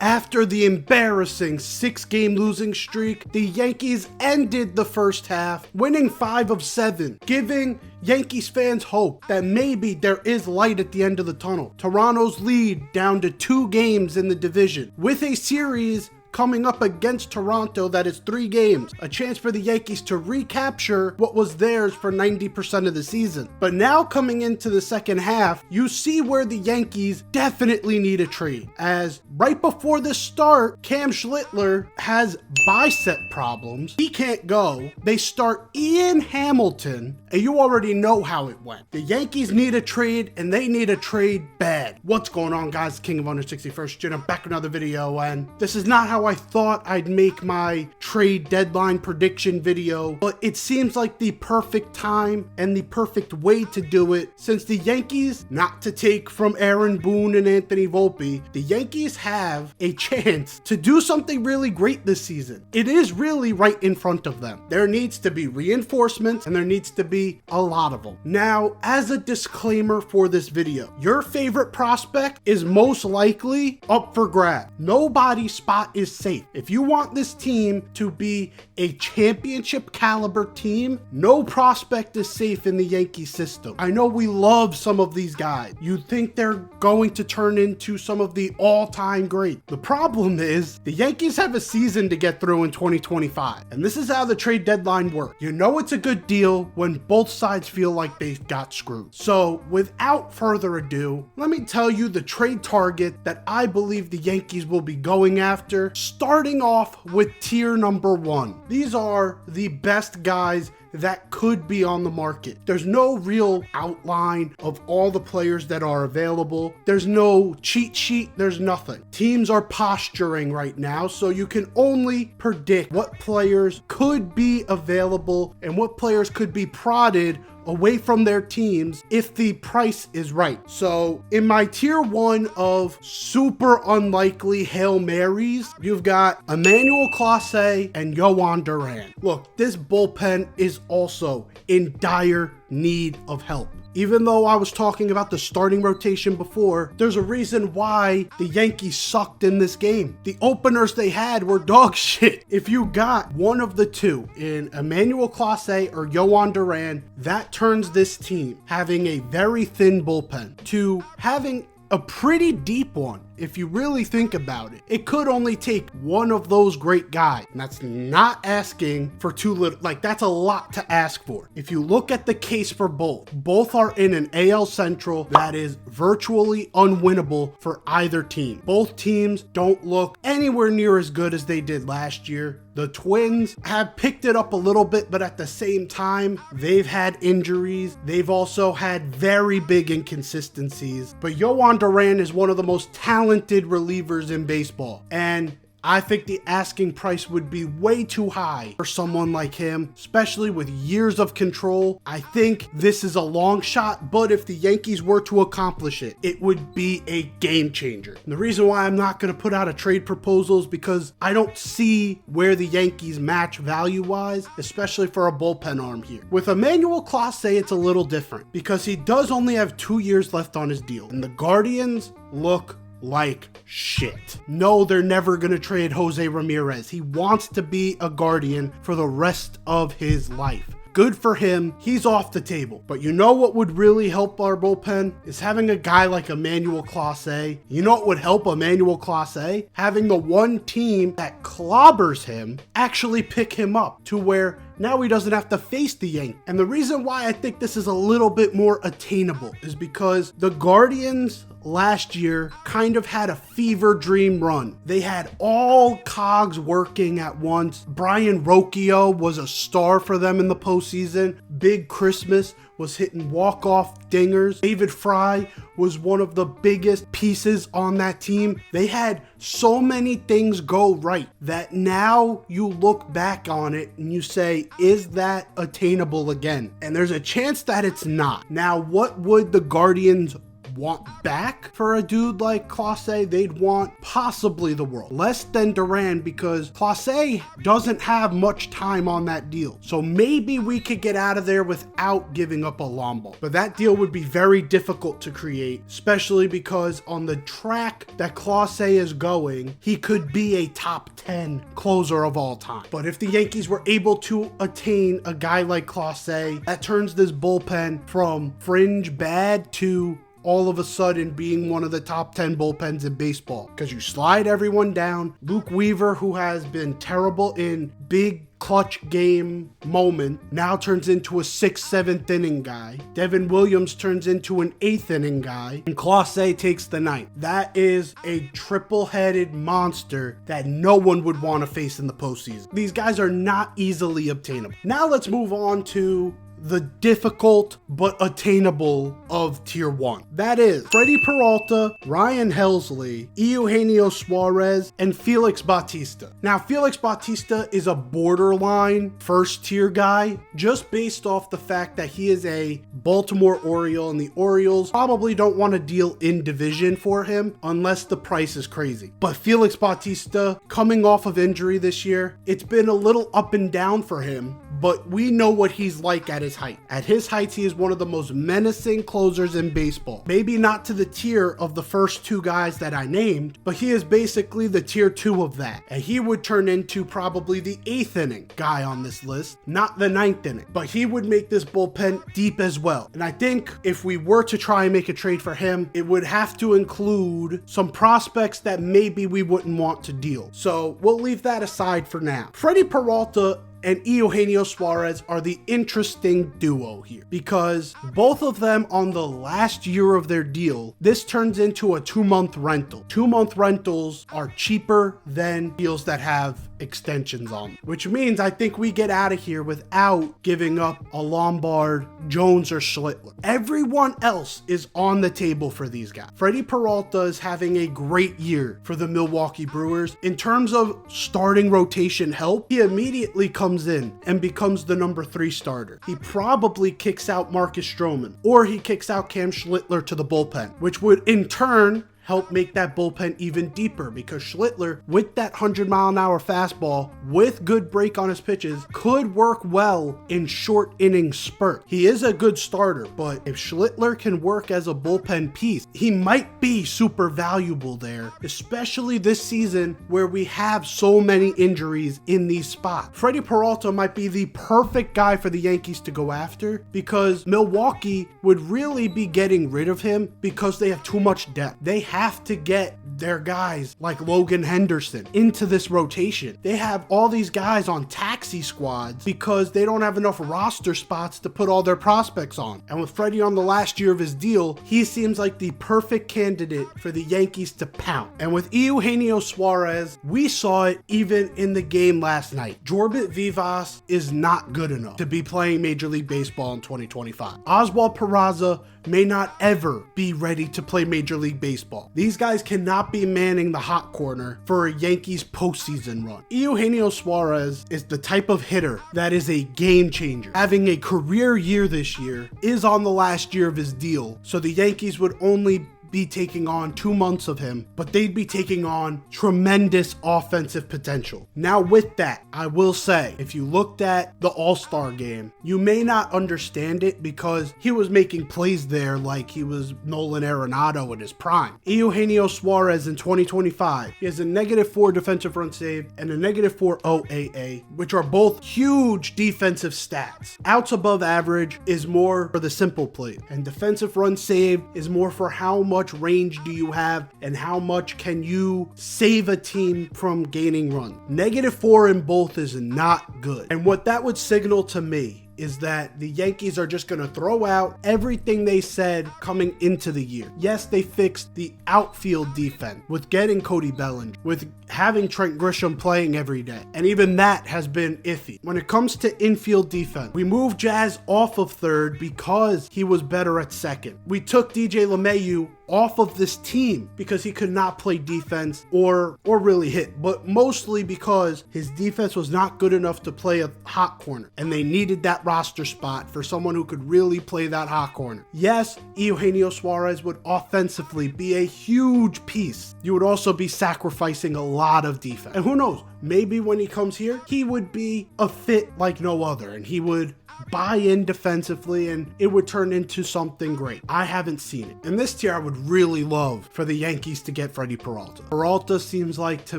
After the embarrassing 6-game losing streak, the Yankees ended the first half, winning 5 of 7, giving Yankees fans hope that maybe there is light at the end of the tunnel. Toronto's lead down to 2 games in the division, with a series coming up against Toronto that is 3 games, a chance for the Yankees to recapture what was theirs for 90% of the season. But now coming into the second half, you see where the Yankees definitely need a trade, as right before the start, Cam Schlittler has bicep problems. He can't go. They start Ian Hamilton, and you already know how it went. The Yankees need a trade, and they need a trade bad. What's going on, guys? King of Under 61st Gen. I'm back with another video, and this is not how I thought I'd make my trade deadline prediction video, but it seems like the perfect time and the perfect way to do it, since the Yankees, not to take from Aaron Boone and Anthony Volpe, the Yankees have a chance to do something really great this season. It is really right in front of them. There needs to be reinforcements, and there needs to be a lot of them. Now, as a disclaimer for this video, your favorite prospect is most likely up for grab. Nobody's spot is safe. If you want this team to be a championship caliber team, no prospect is safe in the Yankee system. I know we love some of these guys. You think they're going to turn into some of the all-time greats. The problem is the Yankees have a season to get through in 2025, and this is how the trade deadline works. You know it's a good deal when both sides feel like they got screwed. So without further ado, let me tell you the trade target that I believe the Yankees will be going after, starting off with tier number 1. These are the best guys that could be on the market. There's no real outline of all the players that are available. There's no cheat sheet. There's nothing. Teams are posturing right now, so you can only predict what players could be available and what players could be prodded away from their teams if the price is right. So in my tier 1 of super unlikely Hail Marys, you've got Emmanuel Clase and Yohan Duran. Look, this bullpen is also in dire need of help. Even though I was talking about the starting rotation before, there's a reason why the Yankees sucked in this game. The openers they had were dog shit. If you got one of the two in Emmanuel Clase or Yohan Duran, that turns this team, having a very thin bullpen, to having a pretty deep one. If you really think about it, it could only take one of those great guys. And that's not asking for too little. Like, that's a lot to ask for. If you look at the case for both are in an AL Central that is virtually unwinnable for either team. Both teams don't look anywhere near as good as they did last year. The Twins have picked it up a little bit, but at the same time, they've had injuries. They've also had very big inconsistencies. But Yohan Duran is one of the most talented relievers in baseball, and I think the asking price would be way too high for someone like him, especially with years of control. I think this is a long shot, but if the Yankees were to accomplish it, it would be a game changer. And the reason why I'm not going to put out a trade proposal is because I don't see where the Yankees match value-wise, especially for a bullpen arm here. With Emmanuel Clase, it's a little different because he does only have 2 years left on his deal, and the Guardians look like shit. No, they're never going to trade Jose Ramirez. He wants to be a Guardian for the rest of his life. Good for him. He's off the table. But you know what would really help our bullpen is having a guy like Emmanuel Clase. You know what would help Emmanuel Clase? Having the one team that clobbers him actually pick him up to where now he doesn't have to face the Yankees. And the reason why I think this is a little bit more attainable is because the Guardians last year kind of had a fever dream run. They had all cogs working at once. Brian Rocchio was a star for them in the postseason. Big Christmas was hitting walk-off dingers. David Fry was one of the biggest pieces on that team. They had so many things go right that now you look back on it and you say, is that attainable again? And there's a chance that it's not. Now, what would the Guardians want back for a dude like Clase, they'd want possibly the world. Less than Duran, because Clase doesn't have much time on that deal. So maybe we could get out of there without giving up a Lombard. But that deal would be very difficult to create, especially because on the track that Clase is going, he could be a top 10 closer of all time. But if the Yankees were able to attain a guy like Clase, that turns this bullpen from fringe bad to all of a sudden being one of the top 10 bullpens in baseball, because you slide everyone down. Luke Weaver, who has been terrible in big clutch game moment, now turns into a 6th, 7th inning guy. Devin Williams turns into an 8th inning guy, and Clase takes the 9th. That is a triple-headed monster that no one would want to face in the postseason. These guys are not easily obtainable. Now let's move on to the difficult but attainable of tier 1. That is Freddie Peralta, Ryan Helsley, Eugenio Suarez, and Felix Bautista. Now, Felix Bautista is a borderline first tier guy, just based off the fact that he is a Baltimore Oriole, and the Orioles probably don't want to deal in division for him unless the price is crazy. But Felix Bautista, coming off of injury this year, it's been a little up and down for him, but we know what he's like at his height. At his height, he is one of the most menacing closers in baseball. Maybe not to the tier of the first two guys that I named, but he is basically the tier 2 of that. And he would turn into probably the 8th inning guy on this list, not the 9th inning. But he would make this bullpen deep as well. And I think if we were to try and make a trade for him, it would have to include some prospects that maybe we wouldn't want to deal. So we'll leave that aside for now. Freddie Peralta and Eugenio Suarez are the interesting duo here, because both of them on the last year of their deal, this turns into a 2-month rental. 2-month rentals are cheaper than deals that have extensions on them, which means I think we get out of here without giving up a Lombard, Jones, or Schlittler. Everyone else is on the table for these guys. Freddie Peralta is having a great year for the Milwaukee Brewers. In terms of starting rotation help, he immediately comes in and becomes the number 3 starter. He probably kicks out Marcus Stroman, or he kicks out Cam Schlittler to the bullpen, which would in turn help make that bullpen even deeper, because Schlittler, with that 100-mile-an-hour fastball, with good break on his pitches, could work well in short inning spurt. He is a good starter, but if Schlittler can work as a bullpen piece, he might be super valuable there, especially this season where we have so many injuries in these spots. Freddie Peralta might be the perfect guy for the Yankees to go after, because Milwaukee would really be getting rid of him because they have too much depth. They have to get their guys like Logan Henderson into this rotation. They have all these guys on taxi squads because they don't have enough roster spots to put all their prospects on. And with Freddie on the last year of his deal, he seems like the perfect candidate for the Yankees to pound. And with Eugenio Suarez, we saw it even in the game last night. Jorbit Vivas is not good enough to be playing Major League Baseball in 2025. Oswald Peraza may not ever be ready to play Major League Baseball. These guys cannot be manning the hot corner for a Yankees postseason run. Eugenio Suarez is the type of hitter that is a game changer. Having a career year this year, is on the last year of his deal, so the Yankees would only be taking on 2 months of him, but they'd be taking on tremendous offensive potential. Now with that, I will say, if you looked at the All-Star game, you may not understand it because he was making plays there like he was Nolan Arenado in his prime. Eugenio Suarez in 2025, he has a -4 defensive run save and a -4 OAA, which are both huge defensive stats. Outs above average is more for the simple play, and defensive run save is more for how much range do you have and how much can you save a team from gaining runs. -4 in both is not good. And what that would signal to me is that the Yankees are just going to throw out everything they said coming into the year. Yes, they fixed the outfield defense with getting Cody Bellinger, with having Trent Grisham playing every day, and even that has been iffy. When it comes to infield defense, we moved Jazz off of third because he was better at second. We took DJ LeMahieu off of this team because he could not play defense or really hit, but mostly because his defense was not good enough to play a hot corner, and they needed that roster spot for someone who could really play that hot corner. Yes, Eugenio Suarez would offensively be a huge piece. You would also be sacrificing a lot of defense. And who knows, maybe when he comes here, he would be a fit like no other, and he would buy in defensively and it would turn into something great. I haven't seen it. In this tier, I would really love for the Yankees to get Freddie Peralta. Peralta seems like, to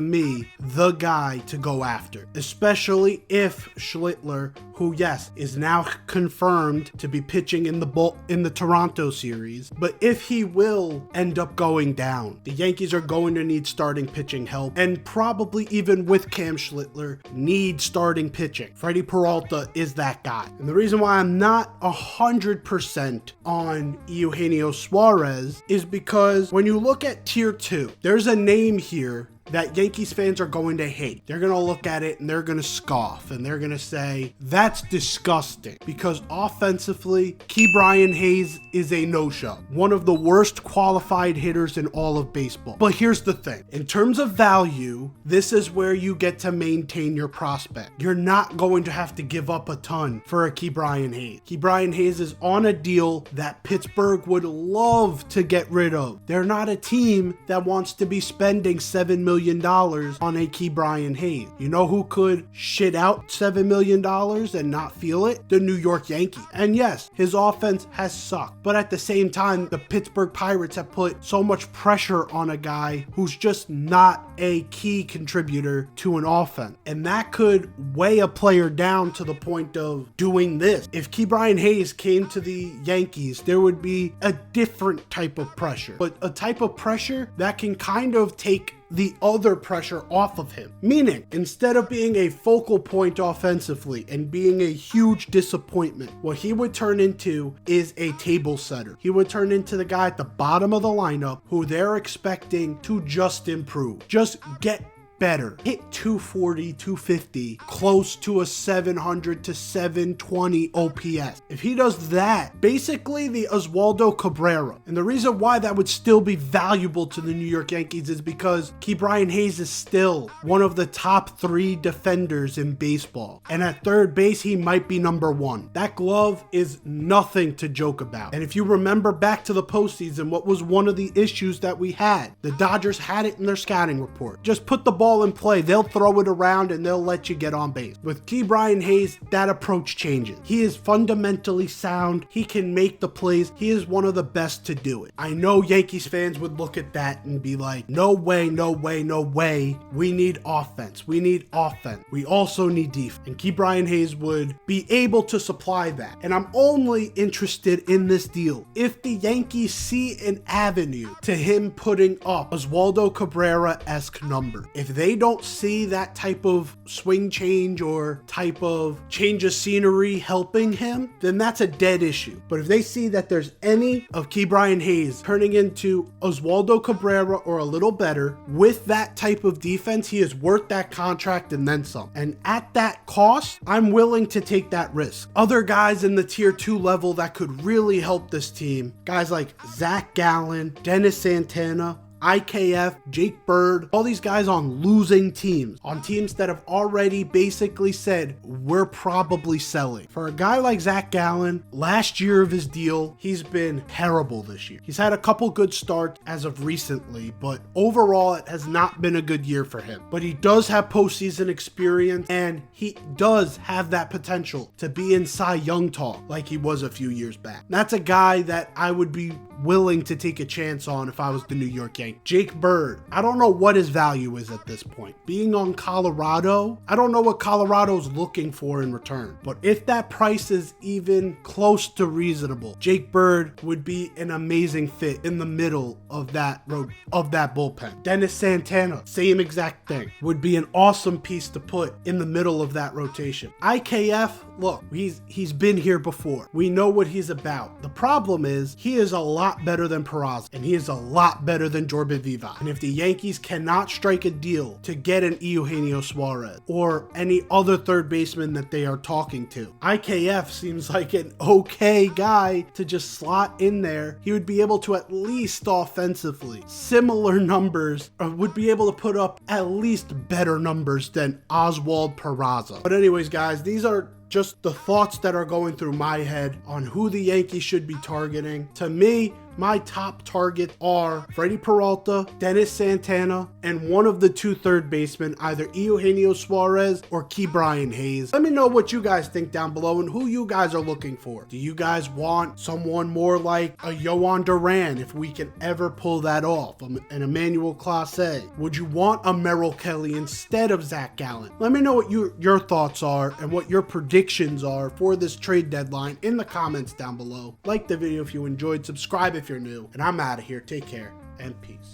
me, the guy to go after, especially if Schlittler, who, yes, is now confirmed to be pitching in the Toronto series, but if he will end up going down, the Yankees are going to need starting pitching help, and probably even with Cam Schlittler, need starting pitching. Freddie Peralta is that guy. And the reason why I'm not 100% on Eugenio Suarez is because when you look at tier 2, there's a name here that Yankees fans are going to hate. They're going to look at it and they're going to scoff and they're going to say, that's disgusting, because offensively, Ke'Bryan Hayes is a no-show. One of the worst qualified hitters in all of baseball. But here's the thing. In terms of value, this is where you get to maintain your prospect. You're not going to have to give up a ton for a Ke'Bryan Hayes. Ke'Bryan Hayes is on a deal that Pittsburgh would love to get rid of. They're not a team that wants to be spending $7 million on a Ke'Bryan Hayes. You know who could shit out $7 million and not feel it? The New York Yankees. And yes, his offense has sucked, but at the same time, the Pittsburgh Pirates have put so much pressure on a guy who's just not a key contributor to an offense, and that could weigh a player down to the point of doing this. If Ke'Bryan Hayes came to the Yankees, there would be a different type of pressure, but a type of pressure that can kind of take the other pressure off of him. Meaning, instead of being a focal point offensively and being a huge disappointment, what he would turn into is a table setter. He would turn into the guy at the bottom of the lineup who they're expecting to just improve. Just get better. Hit 240, 250, close to a 700 to 720 OPS. If he does that, basically the Oswaldo Cabrera. And the reason why that would still be valuable to the New York Yankees is because Ke'Bryan Hayes is still one of the top 3 defenders in baseball. And at third base, he might be number 1. That glove is nothing to joke about. And if you remember back to the postseason, what was one of the issues that we had? The Dodgers had it in their scouting report. Just put the ball in play, they'll throw it around and they'll let you get on base. With Ke'Bryan Hayes, that approach changes. He is fundamentally sound. He can make the plays. He is one of the best to do it. I know Yankees fans would look at that and be like, no way, no way, no way. We need offense. We need offense. We also need defense. And Ke'Bryan Hayes would be able to supply that. And I'm only interested in this deal if the Yankees see an avenue to him putting up Oswaldo Cabrera-esque number. If they don't see that type of swing change or type of change of scenery helping him, then that's a dead issue. But if they see that there's any of Ke'Bryan Hayes turning into Oswaldo Cabrera or a little better with that type of defense, he is worth that contract and then some. And at that cost, I'm willing to take that risk. Other guys in the tier 2 level that could really help this team, guys like Zach Gallen, Dennis Santana, IKF, Jake Bird, all these guys on losing teams, on teams that have already basically said, we're probably selling. For a guy like Zach Gallen, last year of his deal, he's been terrible this year. He's had a couple good starts as of recently, but overall, it has not been a good year for him. But he does have postseason experience, and he does have that potential to be in Cy Young talk like he was a few years back. That's a guy that I would be willing to take a chance on if I was the New York Yankees. Jake Bird, I don't know what his value is at this point. Being on Colorado, I don't know what Colorado's looking for in return. But if that price is even close to reasonable, Jake Bird would be an amazing fit in the middle of that bullpen. Dennis Santana, same exact thing, would be an awesome piece to put in the middle of that rotation. IKF, look, he's been here before. We know what he's about. The problem is he is a lot better than Peraza, and he is a lot better than Jordan Corbin Vivas. And if the Yankees cannot strike a deal to get an Eugenio Suarez or any other third baseman that they are talking to, IKF seems like an okay guy to just slot in there. He would be able to at least offensively similar numbers, or would be able to put up at least better numbers than Oswald Peraza. But anyways, guys, these are just the thoughts that are going through my head on who the Yankees should be targeting. To me, my top targets are Freddie Peralta, Dennis Santana, and one of the two third basemen, either Eugenio Suarez or Ke'Bryan Hayes. Let me know what you guys think down below and who you guys are looking for. Do you guys want someone more like a Yohan Duran, if we can ever pull that off, an Emmanuel Clase? Would you want a Merrill Kelly instead of Zach Gallen? Let me know what your thoughts are and what your predictions are for this trade deadline in the comments down below. Like the video if you enjoyed, subscribe if you're new, and I'm out of here. Take care and peace.